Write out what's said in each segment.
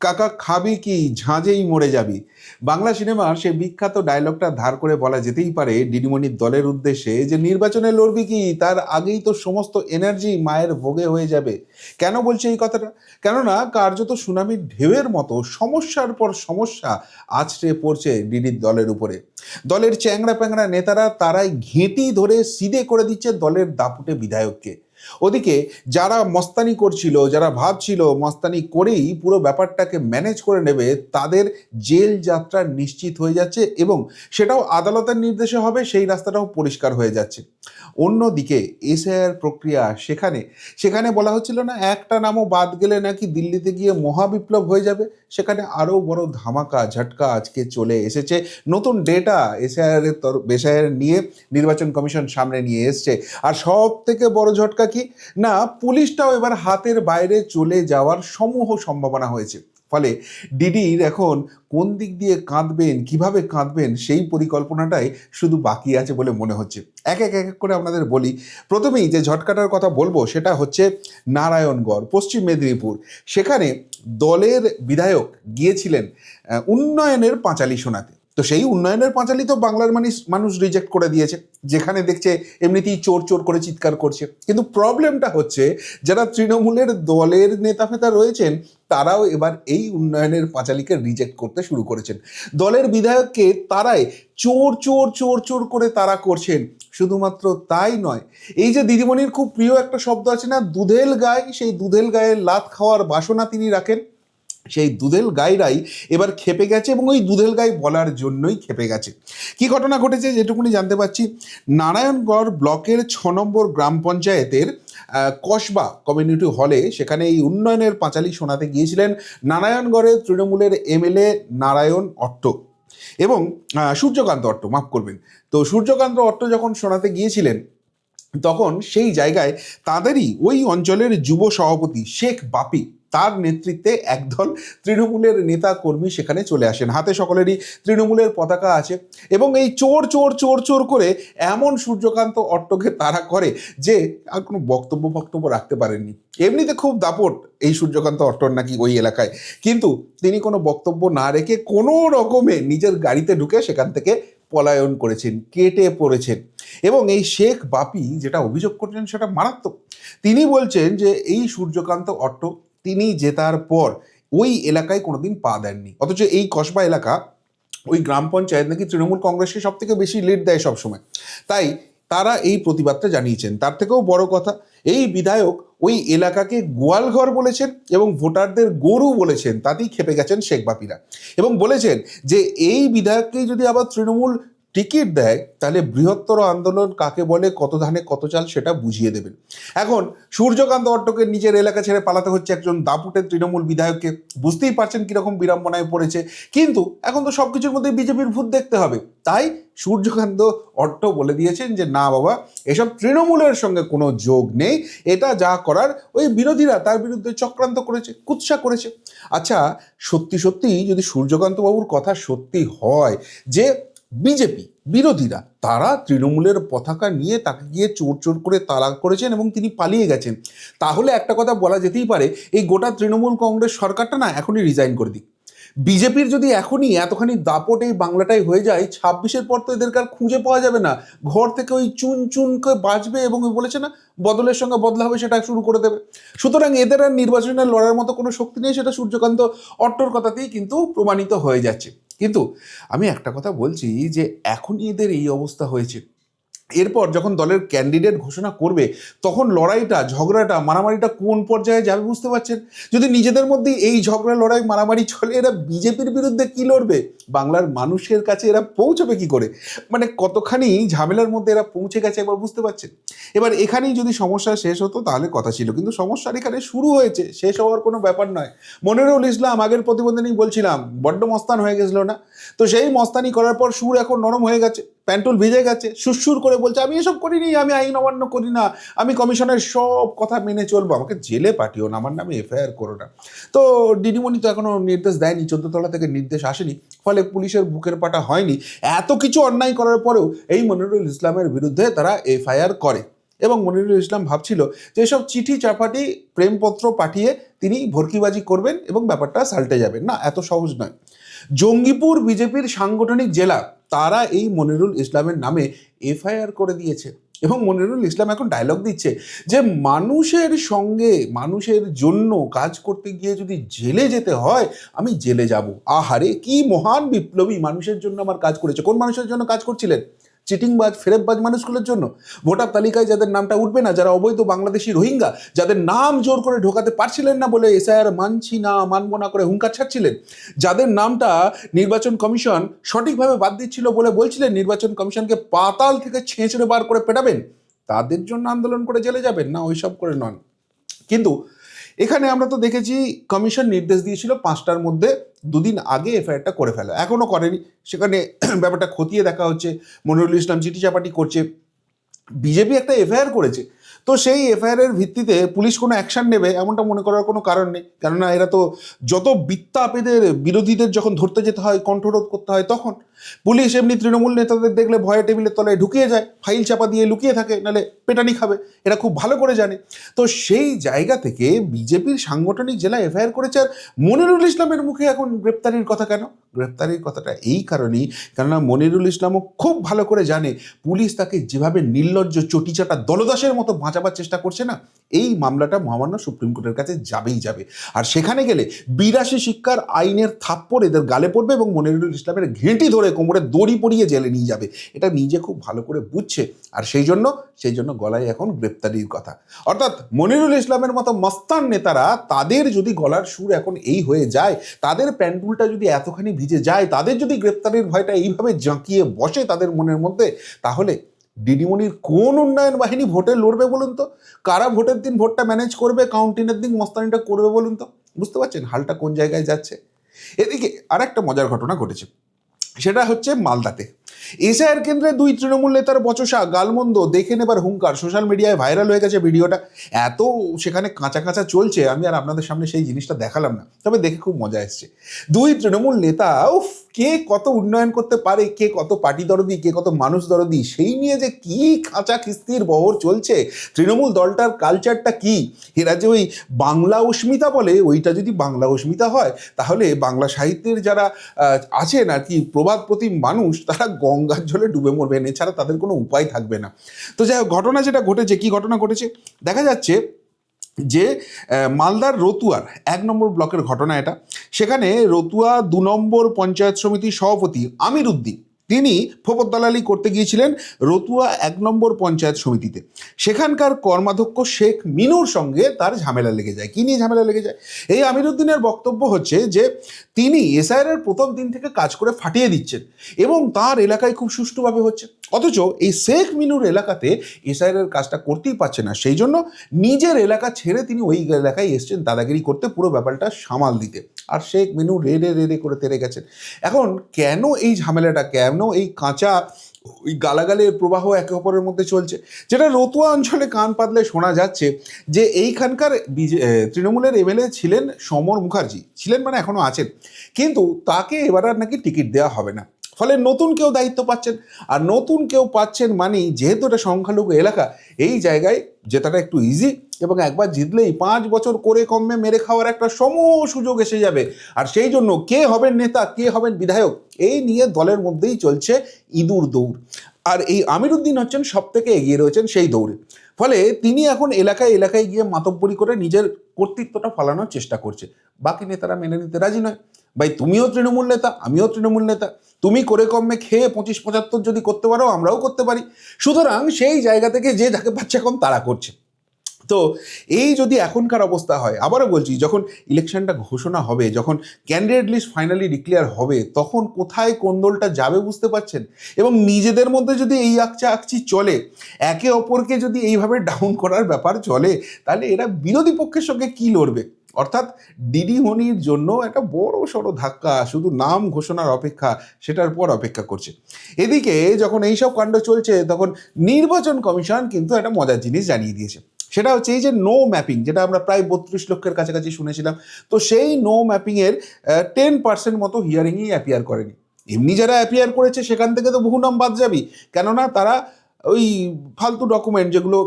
কাকা খাবি কি ঝাঁঝেই মরে যাবি। বাংলা সিনেমার সেই বিখ্যাত ডায়লগটা ধার করে বলা যেতেই পারে দিদিমণির দলের উদ্দেশ্যে, যে নির্বাচনে লড়বি কি তার আগেই তো সমস্ত এনার্জি মায়ের ভোগে হয়ে যাবে। কেন বলছে এই কথাটা? কেননা কার্যত সুনামির ঢেউয়ের মতো সমস্যার পর সমস্যা আছড়ে পড়ছে ডিডির দলের উপরে। দলের চ্যাংড়া প্যাংড়া নেতারা তারাই ঘেঁটি ধরে সিধে করে দিচ্ছে দলের দাপুটে বিধায়ককে। ওদিকে যারা মস্তানি করছিল, যারা ভাবছিল মস্তানি করেই পুরো ব্যাপারটাকে ম্যানেজ করে নেবে, তাদের জেল যাত্রা নিশ্চিত হয়ে যাচ্ছে এবং সেটাও আদালতের নির্দেশে হবে, সেই রাস্তাটাও পরিষ্কার হয়ে যাচ্ছে। অন্যদিকে এসআইআর প্রক্রিয়া, সেখানে সেখানে বলা হচ্ছিল না একটা নামও বাদ গেলে নাকি দিল্লিতে গিয়ে মহাবিপ্লব হয়ে যাবে। সেখানে আরও বড় ধামাকা ঝটকা আজকে চলে এসেছে। নতুন ডেটা এসআইআর নিয়ে নির্বাচন কমিশন সামনে নিয়ে এসছে। আর সব থেকে বড় ঝটকা কি না, পুলিশটাও এবার হাতের বাইরে চলে যাওয়ার সমূহ সম্ভাবনা হয়েছে। ফলে ডিডির এখন কোন দিক দিয়ে কাঁদবেন, কিভাবে কাঁদবেন, সেই পরিকল্পনাটাই শুধু বাকি আছে বলে মনে হচ্ছে। এক এক এক এক করে আপনাদের বলি। প্রথমেই যে ঝটকাটার কথা বলবো সেটা হচ্ছে নারায়ণগড়, পশ্চিম মেদিনীপুর। সেখানে দলের বিধায়ক গিয়েছিলেন উন্নয়নের পাঁচালী শোনাতে। তো সেই উন্নয়নের পাঁচালী তো বাংলার মানুষ রিজেক্ট করে দিয়েছে, যেখানে দেখছে এমনিতেই চোর চোর করে চিৎকার করছে। কিন্তু প্রবলেমটা হচ্ছে যারা তৃণমূলের দলের নেতা ফেতা রয়েছেন, তারাও এবার এই উন্নয়নের পাঁচালীকে রিজেক্ট করতে শুরু করেছেন। দলের বিধায়ককে তারাই চোর চোর চোর চোর করে তারা করছেন। শুধুমাত্র তাই নয়, এই যে দিদিমণির খুব প্রিয় একটা শব্দ আছে না, দুধেল গাই, সেই দুধেল গায়ের লাত খাওয়ার বাসনা তিনি রাখেন। সেই দুধেল গাইরাই এবার খেপে গেছে এবং ওই দুধেল গাই বলার জন্যই খেপে গেছে। কি ঘটনা ঘটেছে যেটুকুনি জানতে পারছি, নারায়ণগড় ব্লকের 6 নম্বর গ্রাম পঞ্চায়েতের কসবা কমিউনিটি হলে সেখানে এই উন্নয়নের পাঁচালী শোনাতে গিয়েছিলেন নারায়ণগড়ের তৃণমূলের এমএলএ নারায়ণ অট্ট এবং সূর্যকান্ত অট্ট, মাফ করবেন। তো সূর্যকান্ত অট্ট যখন শোনাতে গিয়েছিলেন, তখন সেই জায়গায় তাদেরই ওই অঞ্চলের যুব সভাপতি শেখ বাপি, তার নেতৃত্বে একদল তৃণমূলের নেতা কর্মী সেখানে চলে আসেন। হাতে সকলেরই তৃণমূলের পতাকা আছে এবং এই চোর চোর চোর চোর করে এমন সূর্যকান্ত অট্টকে তারা করে যে আর কোনো বক্তব্য রাখতে পারেননি। এমনিতে খুব দাপট এই সূর্যকান্ত অট্টর নাকি ওই এলাকায়, কিন্তু তিনি কোনো বক্তব্য না রেখে কোনো রকমে নিজের গাড়িতে ঢুকে সেখান থেকে পলায়ন করেছেন, কেটে পড়েছেন। এবং এই শেখ বাপি যেটা অভিযোগ করছেন সেটা মারাত্মক। তিনি বলছেন যে এই সূর্যকান্ত অট্ট তিনি জেতার পর ওই এলাকায় কোনোদিন পা দেননি, অথচ এই কসবা এলাকা, ওই গ্রাম পঞ্চায়েত নাকি তৃণমূল কংগ্রেসকে সব থেকে বেশি লিড দেয় সবসময়। তাই তারা এই প্রতিবাদটা জানিয়েছেন। তার থেকেও বড় কথা, এই বিধায়ক ওই এলাকাকে গোয়ালঘর বলেছেন এবং ভোটারদের গরু বলেছেন। তাতেই খেপে গেছেন শেখ বাপিরা এবং বলেছেন যে এই বিধায়ককেই যদি আবার তৃণমূল টিকিট দেয়, তাহলে বৃহত্তর আন্দোলন কাকে বলে, কত ধানে কত চাল, সেটা বুঝিয়ে দেবেন। এখন সূর্যকান্ত অট্টকে নিজের এলাকা ছেড়ে পালাতে হচ্ছে একজন দাপুটের তৃণমূল বিধায়ককে। বুঝতেই পারছেন কিরকম বিড়ম্বনায় পড়েছে। কিন্তু এখন তো সবকিছুর মধ্যে বিজেপির ভূত দেখতে হবে। তাই সূর্যকান্ত অট্ট বলে দিয়েছেন যে না বাবা, এসব তৃণমূলের সঙ্গে কোনো যোগ নেই, এটা যা করার ওই বিরোধীরা তার বিরুদ্ধে চক্রান্ত করেছে, কুৎসা করেছে। আচ্ছা, সত্যি সত্যি যদি সূর্যকান্ত বাবুর কথা সত্যি হয় যে বিজেপি বিরোধীরা তারা তৃণমূলের পতাকা নিয়ে তাকে গিয়ে চোর চোর করে তাড়া করেছেন এবং তিনি পালিয়ে গেছেন, তাহলে একটা কথা বলা যেতেই পারে, এই গোটা তৃণমূল কংগ্রেস সরকারটা না এখনই রিজাইন করে দিক। বিজেপির যদি এখনই এতখানি দাপট এই বাংলাটাই হয়ে যায়, 26-এর পর তো এদেরকে আর খুঁজে পাওয়া যাবে না। ঘর থেকে ওই চুন চুনকে বাজবে এবং বলেছে না বদলের সঙ্গে বদলা হবে, সেটা শুরু করে দেবে। সুতরাং এদের আর নির্বাচনে লড়ার মতো কোনো শক্তি নেই, সেটা সূর্যকান্ত অট্টর কথাতেই কিন্তু প্রমাণিত হয়ে যাচ্ছে। কিন্তু আমি একটা কথা বলছি যে এখনই এদের এই অবস্থা হয়েছে, এরপর যখন দলের ক্যান্ডিডেট ঘোষণা করবে, তখন লড়াইটা, ঝগড়াটা, মারামারিটা কোন পর্যায়ে যাবে বুঝতে পারছেন? যদি নিজেদের মধ্যেই এই ঝগড়া, লড়াই, মারামারি চলে, এরা বিজেপির বিরুদ্ধে কি লড়বে? বাংলার মানুষের কাছে এরা পৌঁছবে কি করে? মানে কতখানি ঝামেলার মধ্যে এরা পৌঁছে গেছে একবার বুঝতে পারছেন? এবার এখানেই যদি সমস্যা শেষ হতো তাহলে কথা ছিল, কিন্তু সমস্যার এখানে শুরু হয়েছে, শেষ হওয়ার কোনো ব্যাপার নয়। মনিরুল ইসলাম আগের প্রতিবেদনেই বলছিলাম বড্ড মস্তান হয়ে গেছিল না? তো সেই মস্তানি করার পর সুর এখন নরম হয়ে গেছে, প্যান্টুল ভিজে গেছে, সুরসুর করে বলছে আমি এসব করিনি, আমি আইন অমান্য করি না, আমি কমিশনের সব কথা মেনে চলবো, আমাকে জেলে পাঠিও না, আমার নামে এফআইআর করো না। তো দিদিমণি তো এখনো নির্দেশ দেয়নি, 14তলা থেকে নির্দেশ আসেনি, ফলে পুলিশের বুকের পাটা হয়নি। এত কিছু অন্যায় করার পরেও এই মনিরুল ইসলামের বিরুদ্ধে তারা এফআইআর করে। এবং মনিরুল ইসলাম ভাবছিল যে এসব চিঠি চাপাটি প্রেমপত্র পাঠিয়ে তিনি ভর্কিবাজি করবেন এবং ব্যাপারটা সাল্টে যাবেন। না, এত সহজ নয়। জঙ্গিপুর বিজেপির সাংগঠনিক জেলা তারা এই মনিরুল ইসলামের নামে এফআইআর করে দিয়েছে এবং মনিরুল ইসলাম এখন ডায়লগ দিচ্ছে যে মানুষের সঙ্গে মানুষের জন্য কাজ করতে গিয়ে যদি জেলে যেতে হয় আমি জেলে যাব। আহারে কি মহান বিপ্লবী, মানুষের জন্য আমার কাজ করেছে। কোন মানুষের জন্য কাজ করছিলেন? চিটিংবাজ ফেরেববাজ মানুষগুলোর জন্য। ভোটার তালিকায় যাদের নামটা উঠবে না, যারা অবৈধ বাংলাদেশি রোহিঙ্গা, যাদের নাম জোর করে ঢোকাতে পারছিলেন না বলে এসআইআর মানছি না মানবো না করে হুঙ্কার ছাড়ছিলেন, যাদের নামটা নির্বাচন কমিশন সঠিকভাবে বাদ দিচ্ছিল বলে বলছিলেন নির্বাচন কমিশনকে পাতাল থেকে ছেঁচড়ে বার করে পেটাবেন, তাদের জন্য আন্দোলন করে জেলে যাবেন? না, ওইসব করে নন। কিন্তু এখানে আমরা তো দেখেছি কমিশন নির্দেশ দিয়েছিল 5টার মধ্যে দুদিন আগে এফআইআরটা করে ফেলা, এখনও করেনি। সেখানে ব্যাপারটা খতিয়ে দেখা হচ্ছে, মনিরুল ইসলাম চিঠি চাপাটি করছে, বিজেপি একটা এফআইআর করেছে। তো সেই এফআইআরের ভিত্তিতে পুলিশ কোনো অ্যাকশন নেবে এমনটা মনে করার কোনো কারণ নেই, কেননা এরা তো যত বিত্তাপেদের বিরোধীদের যখন ধরতে যেতে হয়, কণ্ঠরোধ করতে হয়, তখন পুলিশ এমনি তৃণমূল নেতাদের দেখলে ভয়ে টেবিলের তলায় ঢুকিয়ে যায়, ফাইল চাপা দিয়ে লুকিয়ে থাকে, নাহলে পেটানি খাবে, এরা খুব ভালো করে জানে। তো সেই জায়গা থেকে বিজেপির সাংগঠনিক জেলা এফআইআর করেছে। আর মনিরুল ইসলামের মুখে এখন গ্রেপ্তারির কথা কেন? গ্রেপ্তারির কথাটা এই কারণেই, কেননা মনিরুল ইসলামও খুব ভালো করে জানে পুলিশ তাকে যেভাবে নির্লজ্জ চটিচাটা দলদাসের মতো বাঁচাবার চেষ্টা করছে না, এই মামলাটা মহামান্য সুপ্রিম কোর্টের কাছে যাবেই যাবে। আর সেখানে গেলে 82 শিক্ষার আইনের থাপ্পড় এদের গালে পড়বে এবং মনিরুল ইসলামের ঘেঁটি ধরে কোমরে দড়ি পরিয়ে জেলে নিয়ে যাবে। এটা নিজে খুব ভালো করে বুঝছে, আর সেই জন্য গলায় এখন গ্রেপ্তারির কথা। অর্থাৎ মনিরুল ইসলামের মতো মস্তান নেতারা, তাদের যদি গলার সুর এখন এই হয়ে যায়, তাদের প্যান্ডুলটা যদি এতখানি ভিজে যায়, তাদের যদি গ্রেপ্তারির ভয়টা এইভাবে জাঁকিয়ে বসে তাদের মনের মধ্যে, তাহলে দিদিমণির কোন উন্নয়ন বাহিনী ভোটে লড়বে বলুন তো? কারা ভোটের দিন ভোটটা ম্যানেজ করবে, কাউন্টিংয়ের দিন মস্তানিটা করবে বলুন তো? বুঝতে পারছেন হালটা কোন জায়গায় যাচ্ছে? এদিকে আর একটা মজার ঘটনা ঘটেছে, সেটা হচ্ছে মালদাতে এসআইআর কেন্দ্রে 2 তৃণমূল নেতার বচসা, গালমন্দ, দেখে নেবার হুঙ্কার সোশ্যাল মিডিয়ায় ভাইরাল হয়ে গেছে। ভিডিওটা এত সেখানে কাঁচা কাঁচা চলছে, আমি আর আপনাদের সামনে সেই জিনিসটা দেখালাম না, তবে দেখে খুব মজা এসছে। 2 তৃণমূল নেতা, উফ, কে কত উন্নয়ন করতে পারে, কে কত পার্টি দরদি, কে কত মানুষ দরদি, সেই নিয়ে যে কি কাঁচা খিস্তির বহর চলছে। তৃণমূল দলটার কালচারটা কি, এরা যে ওই বাংলা অস্মিতা বলে, ওইটা যদি বাংলা অস্মিতা হয়, তাহলে বাংলা সাহিত্যের যারা আছেন আর কি প্রবাদ প্রতিম মানুষ, তারা গঙ্গার জলে ডুবে মরবেন, এছাড়া তাদের কোনো উপায় থাকবে না। তো যাই হোক, ঘটনা যেটা ঘটেছে, কি ঘটনা ঘটেছে দেখা যাচ্ছে যে মালদার রতুয়ার 1 নম্বর ব্লকের ঘটনা এটা। সেখানে রতুয়া 2 নম্বর পঞ্চায়েত সমিতির সভাপতি আমির উদ্দিন, তিনি ফোপর দালালি করতে গিয়েছিলেন রতুয়া 1 নম্বর পঞ্চায়েত সমিতিতে। সেখানকার কর্মাধ্যক্ষ শেখ মিনুর সঙ্গে তার ঝামেলা লেগে যায়। কী নিয়ে ঝামেলা লেগে যায়? এই আমির উদ্দিনের বক্তব্য হচ্ছে যে তিনি এসআইআর প্রথম দিন থেকে কাজ করে ফাটিয়ে দিচ্ছেন এবং তার এলাকায় খুব সুষ্ঠুভাবে হচ্ছে, অথচ এই শেখ মিনুর এলাকাতে এসআইআর কাজটা করতেই পারছে না। সেই জন্য নিজের এলাকা ছেড়ে তিনি ওই এলাকায় এসছেন দাদাগিরি করতে, পুরো ব্যাপারটা সামাল দিতে। আর শেখ মিনু রেড়ে করে তেরে গেছেন। এখন কেন এই ঝামেলাটা, কেন এই কাঁচা ওই গালাগালের প্রবাহ একে অপরের মধ্যে চলছে, যেটা রতুয়া অঞ্চলে কান পাতলে শোনা যাচ্ছে যে এইখানকার তৃণমূলের এমএলএ ছিলেন সমর মুখার্জি, ছিলেন মানে এখনও আছেন, কিন্তু তাকে এবার আর নাকি টিকিট দেওয়া হবে না। ফলে নতুন কেউ দায়িত্ব পাচ্ছেন, আর নতুন কেউ পাচ্ছেন মানেই যেহেতু এটা সংখ্যালঘু এলাকা, এই জায়গায় জেতাটা একটু ইজি, এবং একবার জিতলেই 5 বছর করে কমে মেরে খাওয়ার একটা সুযোগ এসে যাবে। আর সেই জন্য কে হবেন নেতা, কে হবেন বিধায়ক, এই নিয়ে দলের মধ্যেই চলছে ইঁদুর দৌড়। আর এই আমির উদ্দিন হচ্ছেন সব থেকে এগিয়ে রয়েছেন সেই দৌড়ে। ফলে তিনি এখন এলাকায় এলাকায় গিয়ে মাতব্বরি করে নিজের কর্তৃত্বটা ফলানোর চেষ্টা করছে। বাকি নেতারা মেনে নিতে রাজি নয়। ভাই, তুমিও তৃণমূল নেতা, আমিও তৃণমূল নেতা, তুমি করে কমে খেয়ে 25-75 যদি করতে পারো, আমরাও করতে পারি। সুতরাং সেই জায়গা থেকে যে যাকে পাচ্ছে এখন তারা করছে। তো এই যদি এখনকার অবস্থা হয়, আবারও বলছি, যখন ইলেকশনটা ঘোষণা হবে, যখন ক্যান্ডিডেট লিস্ট ফাইনালি ডিক্লেয়ার হবে, তখন কোথায় কোন দলটা যাবে বুঝতে পারছেন। এবং নিজেদের মধ্যে যদি এই আকচি চলে, একে অপরকে যদি এইভাবে ডাউন করার ব্যাপার চলে, তাহলে এরা বিরোধী পক্ষের সঙ্গে কি লড়বে? অর্থাৎ দিদিমণির জন্য একটা বড় সড়ো ধাক্কা, শুধু নাম ঘোষণার অপেক্ষা, সেটার পর অপেক্ষা করছে। এদিকে যখন এইসব কাণ্ড চলছে, তখন নির্বাচন কমিশন কিন্তু একটা মজার জিনিস জানিয়ে দিয়েছে। সেটা হচ্ছে এই যে নো ম্যাপিং, যেটা আমরা প্রায় 32 লক্ষের কাছাকাছি শুনেছিলাম, তো সেই নো ম্যাপিংয়ের 10% মতো হিয়ারিংই অ্যাপিয়ার করেনি। এমনি যারা অ্যাপিয়ার করেছে সেখান থেকে তো বহু নাম বাদ যাবেই, কেননা তারা ওই ফালতু ডকুমেন্ট, যেগুলো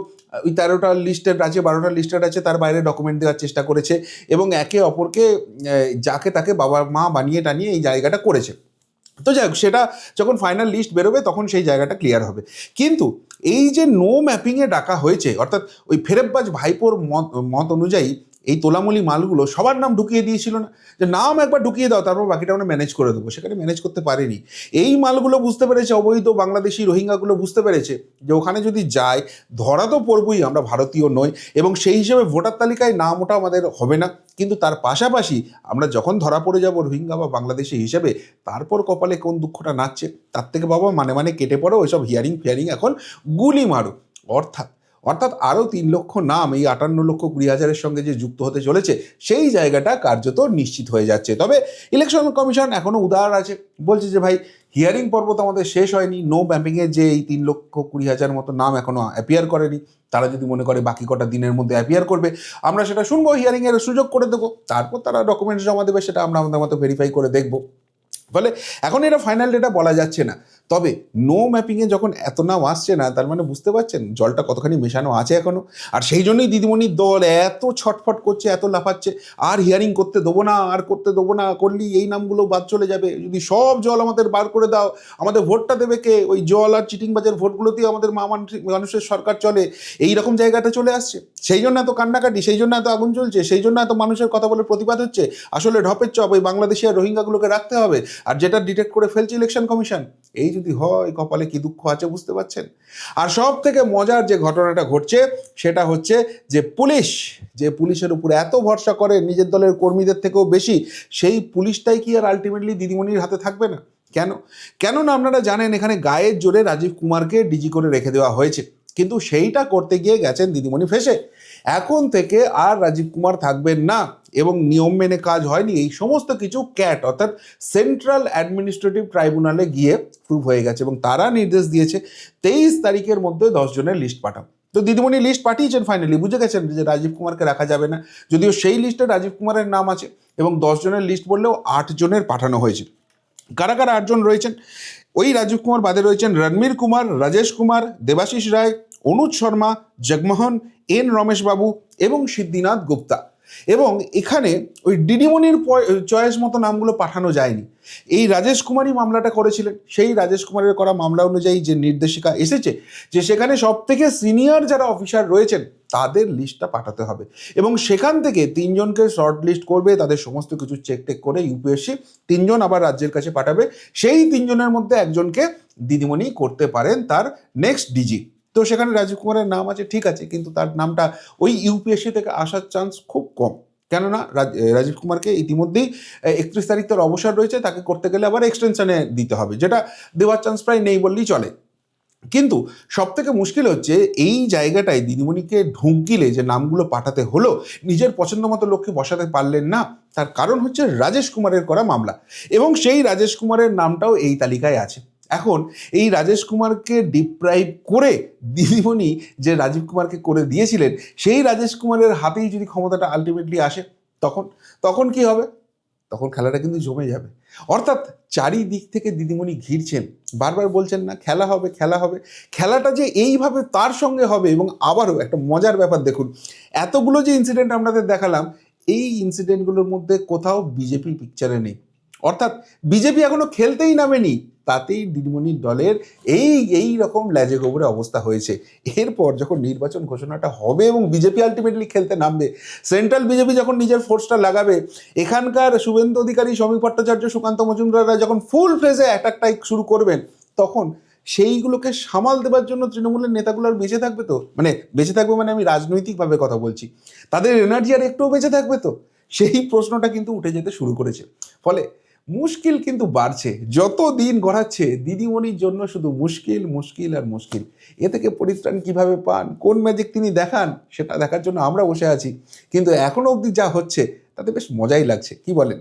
ওই 13টা লিস্টেড আছে, 12টা লিস্টেড আছে, তার বাইরে ডকুমেন্ট দেওয়ার চেষ্টা করেছে এবং একে অপরকে যাকে তাকে বাবা মা বানিয়ে টানিয়ে এই জায়গাটা করেছে। তো যাই হোক, সেটা যখন ফাইনাল লিস্ট বেরোবে তখন সেই জায়গাটা ক্লিয়ার হবে। কিন্তু এই যে নো ম্যাপিংয়ে ডাকা হয়েছে, অর্থাৎ ওই ফেরেববাজ ভাইপোর মত অনুযায়ী এই তোলামুলি মালগুলো সবার নাম ঢুকিয়ে দিয়েছিল না, যে নাম একবার ঢুকিয়ে দাও তারপর বাকিটা আমরা ম্যানেজ করে দেবো, সেখানে ম্যানেজ করতে পারেনি। এই মালগুলো বুঝতে পেরেছে, অবৈধ বাংলাদেশি রোহিঙ্গাগুলো বুঝতে পেরেছে যে ওখানে যদি যায় ধরা তো পড়বই, আমরা ভারতীয় নই এবং সেই হিসেবে ভোটার তালিকায় নাম ওটা আমাদের হবে না, কিন্তু তার পাশাপাশি আমরা যখন ধরা পড়ে যাব রোহিঙ্গা বা বাংলাদেশি হিসেবে, তারপর কপালে কোন দুঃখটা নাচছে, তার থেকে বাবা মানে কেটে পড়ো, ওইসব হিয়ারিং ফিয়ারিং এখন গুলি মারো। অর্থাৎ অর্থাৎ আরও 3 লক্ষ নাম এই 58,20,000-এর সঙ্গে যে যুক্ত হতে চলেছে, সেই জায়গাটা কার্যত নিশ্চিত হয়ে যাচ্ছে। তবে ইলেকশন কমিশন এখনও উদার আছে, বলছে যে ভাই হিয়ারিং পর্ব তো আমাদের শেষ হয়নি, নো ম্যাপিংয়ের যে এই 3,20,000 মতো নাম এখনও অ্যাপিয়ার করেনি, তারা যদি মনে করে বাকি কটা দিনের মধ্যে অ্যাপিয়ার করবে, আমরা সেটা শুনবো, হিয়ারিংয়ের সুযোগ করে দেবো, তারপর তারা ডকুমেন্টস জমা দেবে, সেটা আমরা আমাদের মতো ভেরিফাই করে দেখবো। ফলে এখন এটা ফাইনাল ডেটা বলা যাচ্ছে না। তবে নো ম্যাপিংয়ে যখন এত নাম আসছে না, তার মানে বুঝতে পারছেন জলটা কতখানি মেশানো আছে এখনও। আর সেই জন্যই দিদিমণির দল এত ছটফট করছে, এত লাফাচ্ছে, আর হিয়ারিং করতে দেবো না, আর করতে দেবো না, করলেই এই নামগুলো বাদ চলে যাবে, যদি সব জল আমাদের বার করে দাও, আমাদের ভোটটা দেবে কে, ওই জল আর চিটিংবাজের ভোটগুলোতেই আমাদের মানুষের সরকার চলে, এই রকম জায়গাটা চলে আসছে। সেই জন্য এত কান্নাকাটি, সেই জন্য এত আগুন চলছে, সেই জন্য এত মানুষের কথা বলে প্রতিবাদ হচ্ছে। আসলে ঢপের চপ ওই বাংলাদেশি আর রোহিঙ্গাগুলোকে রাখতে হবে, আর যেটা ডিটেক্ট করে ফেলছে ইলেকশন কমিশন, এই যদি হয় কপালে কি দুঃখ আছে বুঝতে পারছেন। আর সব থেকে মজার যে ঘটনাটা ঘটছে সেটা হচ্ছে যে পুলিশের উপর এত ভরসা করে নিজের দলের কর্মীদের থেকেও বেশি, সেই পুলিশটাই কি আর আলটিমেটলি দিদিমণির হাতে থাকবে না? কেন না আপনারা জানেন এখানে গায়ের জোরে রাজীব কুমারকে ডিজি করে রেখে দেওয়া হয়েছে, কিন্তু সেইটা করতে গিয়ে গেছেন দিদিমণি ফেসে। এখন থেকে আর রাজীব কুমার থাকবেন না এবং নিয়ম মেনে কাজ হয়নি, এই সমস্ত কিছু ক্যাট অর্থাৎ সেন্ট্রাল অ্যাডমিনিস্ট্রেটিভ ট্রাইব্যুনালে গিয়ে প্রুভ হয়ে গেছে এবং তারা নির্দেশ দিয়েছে 23 তারিখের মধ্যে 10 জনের লিস্ট পাঠাও। তো দিদিমণি লিস্ট পাঠিয়েছেন, ফাইনালি বুঝে গেছেন যে রাজীব কুমারকে রাখা যাবে না, যদিও সেই লিস্টে রাজীব কুমারের নাম আছে এবং 10 জনের লিস্ট বললেও 8 জনের পাঠানো হয়েছে। কারা কারা 8 জন রয়েছেন? ওই রাজীব কুমার বাদে রয়েছেন রণবীর কুমার, রাজেশ কুমার, দেবাশিস রায়, অনুজ শর্মা, জগমোহন, এন রমেশ বাবু এবং সিদ্ধিনাথ গুপ্তা। এবং এখানে ওই দিদিমণির চয়েস মতো নামগুলো পাঠানো যায়নি। এই রাজেশ কুমারই মামলাটা করেছিলেন, সেই রাজেশ কুমারের করা মামলা অনুযায়ী যে নির্দেশিকা এসেছে যে সেখানে সব থেকে সিনিয়র যারা অফিসার রয়েছেন তাদের লিস্টটা পাঠাতে হবে এবং সেখান থেকে 3 জনকে শর্ট লিস্ট করবে, তাদের সমস্ত কিছু চেক টেক করে ইউপিএসসি 3 জন আবার রাজ্যের কাছে পাঠাবে, সেই 3 জনের মধ্যে একজনকে দিদিমণি করতে পারেন তার নেক্সট ডিজি। তো সেখানে রাজীব কুমারের নাম আছে, ঠিক আছে, কিন্তু তার নামটা ওই ইউপিএসসি থেকে আসার চান্স খুব কম, কেননা রাজীব কুমারকে ইতিমধ্যেই 31 তারিখ তার অবসর রয়েছে, তাকে করতে গেলে আবার এক্সটেনশনে দিতে হবে, যেটা দেওয়ার চান্স প্রায় নেই বললেই চলে। কিন্তু সব থেকে মুশকিল হচ্ছে এই জায়গাটায় দিদিমণিকে ঢুক গিলে যে নামগুলো পাঠাতে হলো, নিজের পছন্দ মতো লোককে বসাতে পারলেন না, তার কারণ হচ্ছে রাজেশ কুমারের করা মামলা এবং সেই রাজেশ কুমারের নামটাও এই তালিকায় আছে। এখন এই রাজেশ কুমারকে ডিপ্রাইভ করে দিদিমণি যে রাজীব কুমারকে করে দিয়েছিলেন, সেই রাজেশ কুমারের হাতেই যদি ক্ষমতাটা আলটিমেটলি আসে, তখন কি হবে? তখন খেলাটা কিন্তু জমে যাবে। অর্থাৎ চারিদিক থেকে দিদিমণি ঘিরছেন, বারবার বলছেন না খেলা হবে, খেলাটা যে এইভাবে তার সঙ্গে হবে। এবং আবারও একটা মজার ব্যাপার দেখুন, এতগুলো যে ইনসিডেন্ট আপনাদের দেখালাম, এই ইনসিডেন্টগুলোর মধ্যে কোথাও বিজেপি পিকচারে নেই, অর্থাৎ বিজেপি এখনো খেলতেই নামেনি, তাতেই দিদিমণির দলের এই রকম ল্যাজে গোবরে অবস্থা হয়েছে। এরপর যখন নির্বাচন ঘোষণাটা হবে এবং বিজেপি আলটিমেটলি খেলতে নামবে, সেন্ট্রাল বিজেপি যখন নিজের ফোর্সটা লাগাবে, এখানকার শুভেন্দু অধিকারী, সমীপ ভট্টাচার্য, সুকান্ত মজুমদাররা যখন ফুল ফেজে অ্যাটাকটাই শুরু করবেন, তখন সেইগুলোকে সামাল দেওয়ার জন্য তৃণমূলের নেতাগুলো আর বেঁচে থাকবে তো? বেঁচে থাকবে মানে আমি রাজনৈতিকভাবে কথা বলছি, তাদের এনার্জি আর একটুও বেঁচে থাকবে তো? সেই প্রশ্নটা কিন্তু উঠে যেতে শুরু করেছে। ফলে মুশকিল কিন্তু বাড়ছে, যত দিন গড়াচ্ছে দিদিমণির জন্য শুধু মুশকিল আর মুশকিল। এ থেকে পরিত্রাণ কিভাবে পান, কোন ম্যাজিক তিনি দেখান, সেটা দেখার জন্য আমরা বসে আছি। কিন্তু এখনো অবধি যা হচ্ছে তাতে বেশ মজাই লাগছে, কি বলেন?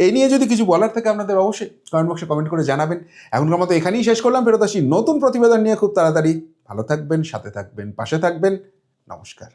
এই নিয়ে যদি কিছু বলার থাকে আপনাদের অবশ্যই কমেন্ট বক্সে কমেন্ট করে জানাবেন। এখনকার মতো এখানেই শেষ করলাম, ফেরত আসি নতুন প্রতিবেদন নিয়ে খুব তাড়াতাড়ি। ভালো থাকবেন, সাথে থাকবেন, পাশে থাকবেন। নমস্কার।